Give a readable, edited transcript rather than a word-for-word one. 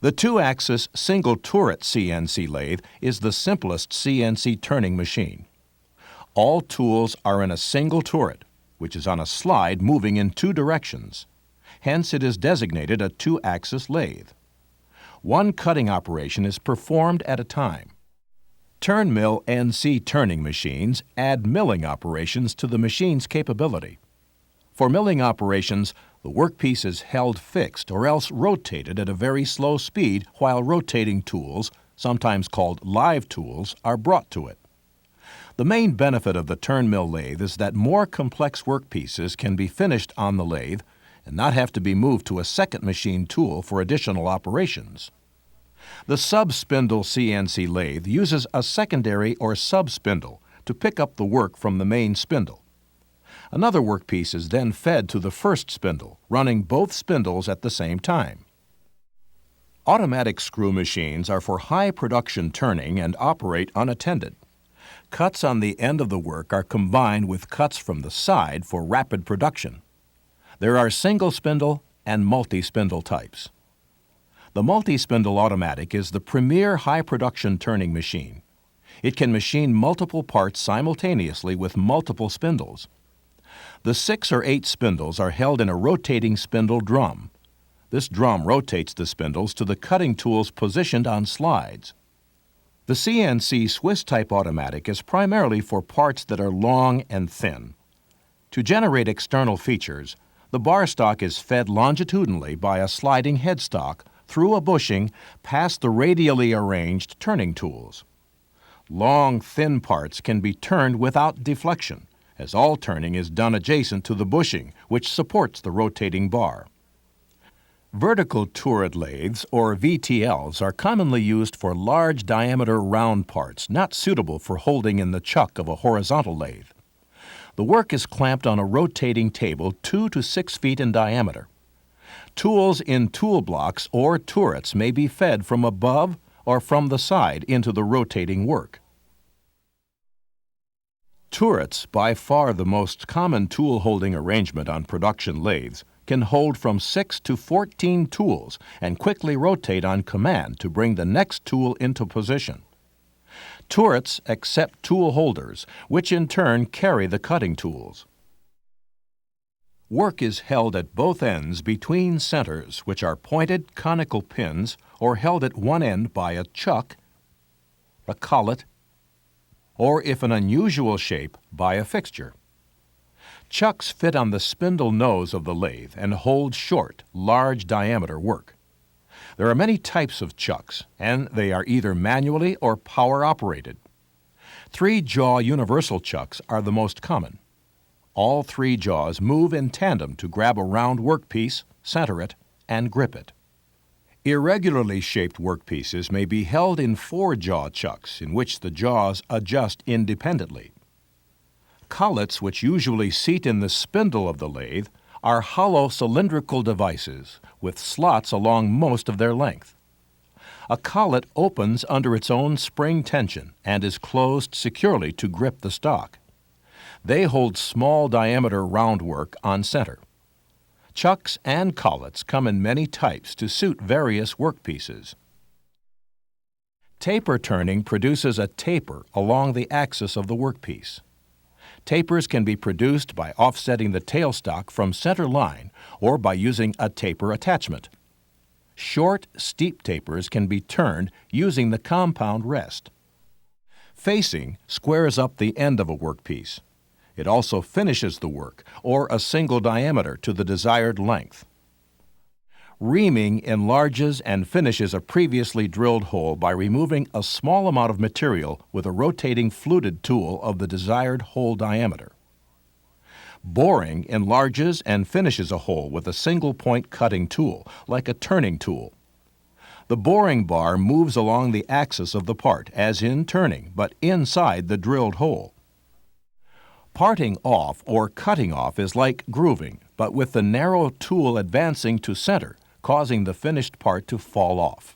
The two-axis single turret CNC lathe is the simplest CNC turning machine. All tools are in a single turret, which is on a slide moving in two directions. Hence, it is designated a two-axis lathe. One cutting operation is performed at a time. Turnmill NC turning machines add milling operations to the machine's capability. For milling operations, the workpiece is held fixed or else rotated at a very slow speed while rotating tools, sometimes called live tools, are brought to it. The main benefit of the turnmill lathe is that more complex workpieces can be finished on the lathe and not have to be moved to a second machine tool for additional operations. The sub-spindle CNC lathe uses a secondary or sub-spindle to pick up the work from the main spindle. Another workpiece is then fed to the first spindle, running both spindles at the same time. Automatic screw machines are for high production turning and operate unattended. Cuts on the end of the work are combined with cuts from the side for rapid production. There are single spindle and multi-spindle types. The multi-spindle automatic is the premier high production turning machine. It can machine multiple parts simultaneously with multiple spindles. The 6 or 8 spindles are held in a rotating spindle drum. This drum rotates the spindles to the cutting tools positioned on slides. The CNC Swiss-type automatic is primarily for parts that are long and thin. To generate external features, the bar stock is fed longitudinally by a sliding headstock through a bushing past the radially arranged turning tools. Long, thin parts can be turned without deflection, as all turning is done adjacent to the bushing, which supports the rotating bar. Vertical turret lathes, or VTLs, are commonly used for large diameter round parts not suitable for holding in the chuck of a horizontal lathe. The work is clamped on a rotating table 2 to 6 feet in diameter. Tools in tool blocks or turrets may be fed from above or from the side into the rotating work. Turrets, by far the most common tool-holding arrangement on production lathes, can hold from 6 to 14 tools and quickly rotate on command to bring the next tool into position. Turrets accept tool holders, which in turn carry the cutting tools. Work is held at both ends between centers, which are pointed conical pins or held at one end by a chuck, a collet, or if an unusual shape, by a fixture. Chucks fit on the spindle nose of the lathe and hold short, large diameter work. There are many types of chucks, and they are either manually or power-operated. 3-jaw universal chucks are the most common. All 3 jaws move in tandem to grab a round workpiece, center it, and grip it. Irregularly shaped workpieces may be held in 4-jaw chucks, in which the jaws adjust independently. Collets, which usually seat in the spindle of the lathe, are hollow cylindrical devices with slots along most of their length. A collet opens under its own spring tension and is closed securely to grip the stock. They hold small diameter round work on center. Chucks and collets come in many types to suit various workpieces. Taper turning produces a taper along the axis of the workpiece. Tapers can be produced by offsetting the tailstock from center line or by using a taper attachment. Short, steep tapers can be turned using the compound rest. Facing squares up the end of a workpiece. It also finishes the work, or a single diameter to the desired length. Reaming enlarges and finishes a previously drilled hole by removing a small amount of material with a rotating fluted tool of the desired hole diameter. Boring enlarges and finishes a hole with a single-point cutting tool, like a turning tool. The boring bar moves along the axis of the part, as in turning, but inside the drilled hole. Parting off or cutting off is like grooving, but with the narrow tool advancing to center, causing the finished part to fall off.